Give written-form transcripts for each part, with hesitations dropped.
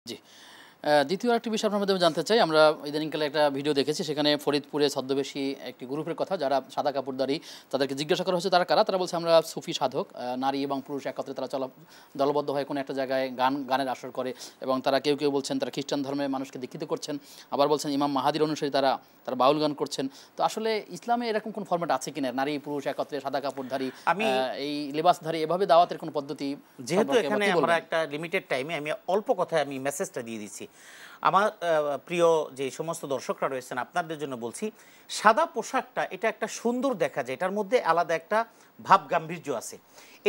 জি। দ্বিতীয় আরেকটি বিষয় আপনার মাধ্যমে জানতে চাই। আমরা ইদানিংকালে একটা ভিডিও দেখেছি, সেখানে ফরিদপুরে ছদ্মবেশী একটি গ্রুপের কথা, যারা সাদা কাপড়ধারী, তাদেরকে জিজ্ঞাসা করা হচ্ছে তারা কারা? তারা বলছে আমরা সুফি সাধক, নারী এবং পুরুষ একত্রে তারা দলবদ্ধ হয়ে কোনো একটা জায়গায় গানের আসর করে, এবং তারা কেউ কেউ বলছেন তারা খ্রিস্টান ধর্মে মানুষকে দীক্ষিত করছেন, আবার বলছেন ইমাম মাহাদির অনুসারী তারা বাউল গান করছেন। তো আসলে ইসলামে এরকম কোন ফরম্যাট আছে কিনা, নারী পুরুষ একত্রে সাদা কাপড়ধারী, এই লেবাসধারী, এভাবে দাওয়াতের কোনো পদ্ধতি? যেহেতু এখানে আমরা একটা লিমিটেড টাইমে আমি অল্প কথায় আমি মেসেজটা দিয়ে দিচ্ছি। আমার প্রিয় যে সমস্ত দর্শকরা রয়েছেন আপনাদের জন্য বলছি, সাদা পোশাকটা এটা একটা সুন্দর দেখা যায়, এটার মধ্যে আলাদা একটা ভাব গাম্ভীর্য আছে।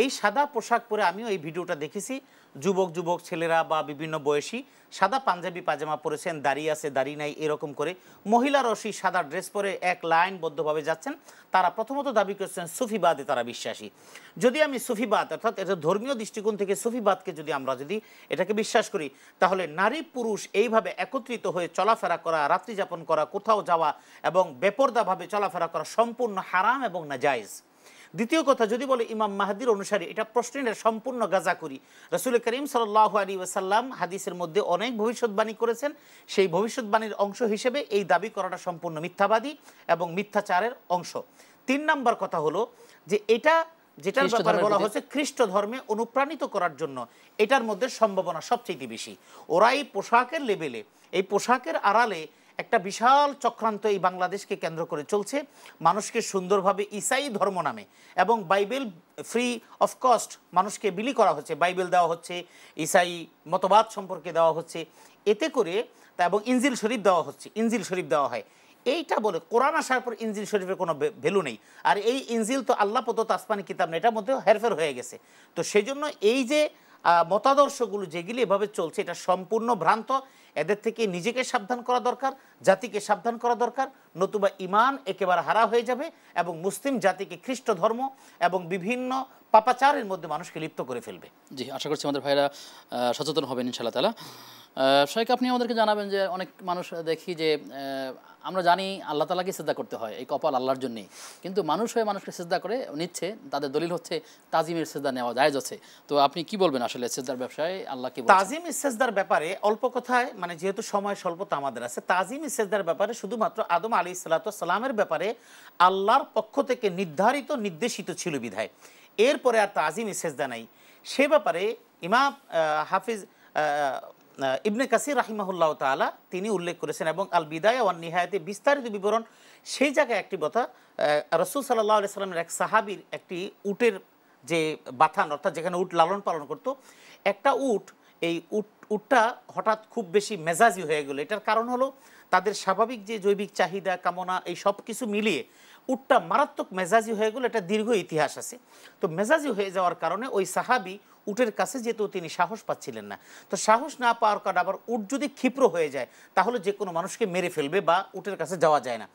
এই সাদা পোশাক পরে আমিও এই ভিডিওটা দেখেছি, যুবক যুবক ছেলেরা বা বিভিন্ন বয়সী সাদা পাঞ্জাবি পাজামা পরেছেন, দাড়ি আছে দাড়ি নাই এরকম করে, মহিলারাও সেই সাদা ড্রেস পরে এক লাইনবদ্ধভাবে যাচ্ছেন। তারা প্রথমত দাবি করছেন সুফিবাদে তারা বিশ্বাসী। যদি আমি সুফিবাদ অর্থাৎ এটা ধর্মীয় দৃষ্টিকোণ থেকে সুফিবাদকে যদি আমরা এটাকে বিশ্বাস করি, তাহলে নারী পুরুষ এইভাবে একত্রিত হয়ে চলাফেরা করা, রাত্রি যাপন করা, কোথাও যাওয়া এবং বেপরদাভাবে চলাফেরা করা সম্পূর্ণ হারাম এবং নাজায়েজ। দ্বিতীয় কথা, যদি বলে ইমাম মাহাদির অনুসারী, এটা প্রশ্নের সম্পূর্ণ গাজাখুরি। রাসূল করিম সাল্লাল্লাহু আলাইহি ওয়াসাল্লাম হাদিসের মধ্যে অনেক ভবিষ্যৎবাণী করেছেন, সেই ভবিষ্যৎবাণীর অংশ হিসেবে এই দাবি করাটা সম্পূর্ণ মিথ্যাবাদী এবং মিথ্যাচারের অংশ। ৩ নম্বর কথা হলো যে এটা যেটার ব্যাপারে বলা হচ্ছে খ্রিস্ট ধর্মে অনুপ্রাণিত করার জন্য, এটার মধ্যে সম্ভাবনা সবচেয়ে বেশি। ওরা এই পোশাকের লেভেলে, এই পোশাকের আড়ালে একটা বিশাল চক্রান্ত এই বাংলাদেশকে কেন্দ্র করে চলছে। মানুষকে সুন্দরভাবে ইসাই ধর্ম নামে এবং বাইবেল ফ্রি অফ কস্ট মানুষকে বিলি করা হচ্ছে, বাইবেল দেওয়া হচ্ছে, ইসাই মতবাদ সম্পর্কে দেওয়া হচ্ছে, এতে করে তা এবং ইনজিল শরীফ দেওয়া হচ্ছে, ইনজিল শরীফ দেওয়া হয়। এইটা বলে কোরআন আসার পর ইনজিল শরীফের কোনো ভ্যালু নেই, আর এই ইনজিল তো আল্লাহ প্রদত্ত আসমানি কিতাব না, এটার মধ্যেও হেরফের হয়ে গেছে। তো সেই জন্য এই যে মতাদর্শগুলো যেগুলি এভাবে চলছে, এটা সম্পূর্ণ ভ্রান্ত। এদের থেকে নিজেকে সাবধান করা দরকার, জাতিকে সাবধান করা দরকার, নতুবা ঈমান একেবারে হারা হয়ে যাবে এবং মুসলিম জাতিকে খ্রিস্ট ধর্ম এবং বিভিন্ন পাপাচারের মধ্যে মানুষকে লিপ্ত করে ফেলবে। জি, আশা করছি আমাদের ভাইরা সচেতন হবেন ইনশাআল্লাহ তাআলা। শাইখ, আপনি আমাদেরকে জানাবেন যে অনেক মানুষ দেখি যে আমরা জানি আল্লাহ তাআলাকে সিজদা করতে হয়, এই কপাল আল্লাহর জন্যই, কিন্তু মানুষ হয়ে মানুষকে সিজদা করে নিচ্ছে, তাদের দলিল হচ্ছে তাজিমের সিজদা নেওয়া জায়েজ আছে। তো আপনি কি বলবেন আসলে সিজদার ব্যবসায় আল্লাহকে? তাজিমের সিজদার ব্যাপারে অল্প কথায়, মানে যেহেতু সময় স্বল্পতা আমাদের আছে, তাজিমের সিজদার ব্যাপারে শুধুমাত্র আদম আলাইহিস সালামের ব্যাপারে আল্লাহর পক্ষ থেকে নির্ধারিত নির্দেশিত ছিল বিধায়, এরপরে আর তাজিমের সিজদা নাই। সে ব্যাপারে ইমাম হাফিজ ইবনে কাসির রাহিমাহুল্লাহ তাআলা তিনি উল্লেখ করেছেন এবং আল বিদায়া ওয়ান নিহায়াতে বিস্তারিত বিবরণ। সেই জায়গায় একটি কথা, রাসূল সাল্লাল্লাহু আলাইহি সাল্লামের এক সাহাবীর একটি উটের যে বাথান, অর্থাৎ যেখানে উট লালন পালন করত, একটা উট, এই উটটা হঠাৎ খুব বেশি মেজাজি হয়ে গেল। এটার কারণ হলো তাদের স্বাভাবিক যে জৈবিক চাহিদা কামনা এই সব কিছু মিলিয়ে উটটা মারাত্মক মেজাজি হয়ে গেল। এটা দীর্ঘ ইতিহাস আছে। তো মেজাজি হয়ে যাওয়ার কারণে ওই সাহাবী উটের কাছে যেহেতু তিনি সাহস পাচ্ছিলেন না, তো সাহস না পাওয়ার কারণে আবার উট যদি ক্ষিপ্র হয়ে যায় তাহলে যে কোনো মানুষকে মেরে ফেলবে বা উটের কাছে যাওয়া যায় না।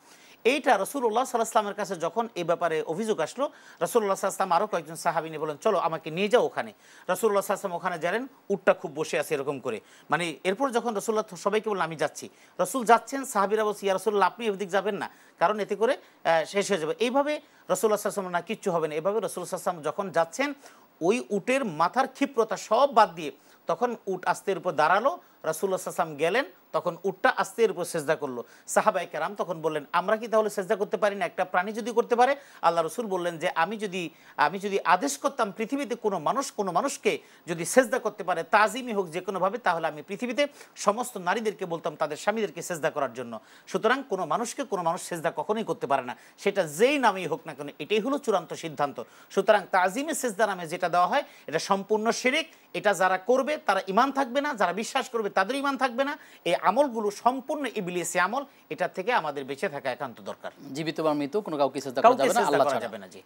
এইটা রাসূলুল্লাহ সাল্লাল্লাহু আলাইহি ওয়াসাল্লামের কাছে যখন এই ব্যাপারে অভিযোগ আসলো, রাসূলুল্লাহ সাল্লাল্লাহু আলাইহি ওয়াসাল্লাম আরও কয়েকজন সাহাবী নিয়ে বলেন, চলো আমাকে নিয়ে যাও ওখানে। রাসূলুল্লাহ সাল্লাল্লাহু আলাইহি ওয়াসাল্লাম ওখানে গেলেন, উটটা খুব বসে আছে এরকম করে, মানে এরপর যখন রাসূলুল্লাহ সবাইকে বললেন আমি যাচ্ছি, রাসূল যাচ্ছেন, সাহাবীরা বলছে ইয়া রাসূলুল্লাহ আপনি এদিক যাবেন না, কারণ এতে করে শেষ হয়ে যাবে। এইভাবে রাসূলুল্লাহ সাল্লাল্লাহু আলাইহি ওয়াসাল্লাম না কিচ্ছু হবে না, এভাবে রাসূলুল্লাহ সাল্লাল্লাহু আলাইহি ওয়াসাল্লাম যখন যাচ্ছেন, ওই উটের মাথার ক্ষিপ্রতা সব বাদ দিয়ে তখন উট আস্তের উপর দাঁড়ালো, রাসূলুল্লাহ সাল্লাল্লাহু আলাইহি ওয়াসাল্লাম গেলেন, তখন উটটা আস্তের উপর সেজদা করলো। সাহাবায়ে কেরাম তখন বললেন আমরা কি তাহলে সেজদা করতে পারি না, একটা প্রাণী যদি করতে পারে? আল্লাহ রাসূল বললেন যে আমি যদি আদেশ করতাম পৃথিবীতে কোনো মানুষকে যদি সেজদা করতে পারে, তাজিমই হোক যে কোনোভাবে, তাহলে আমি পৃথিবীতে সমস্ত নারীদেরকে বলতাম তাদের স্বামীদেরকে সেজদা করার জন্য। সুতরাং কোনো মানুষকে কোনো মানুষ সেজদা কখনোই করতে পারে না, সেটা যেই নামেই হোক না কেন, এটাই হলো চূড়ান্ত সিদ্ধান্ত। সুতরাং তাজিমে সেজদা নামে যেটা দেওয়া হয় এটা সম্পূর্ণ শিরক। এটা যারা করবে তারা ঈমান থাকবে না, যারা বিশ্বাস করবে তাদের ঈমান থাকবে না। এই আমলগুলো সম্পূর্ণ ইবলিসি আমল, এটা থেকে আমাদের বেঁচে থাকা একান্ত দরকার। জীবিত বা মৃত কোনো কাউকে সিজদা করা যাবে না, আল্লাহ ছাড়া। যাবে না। জি।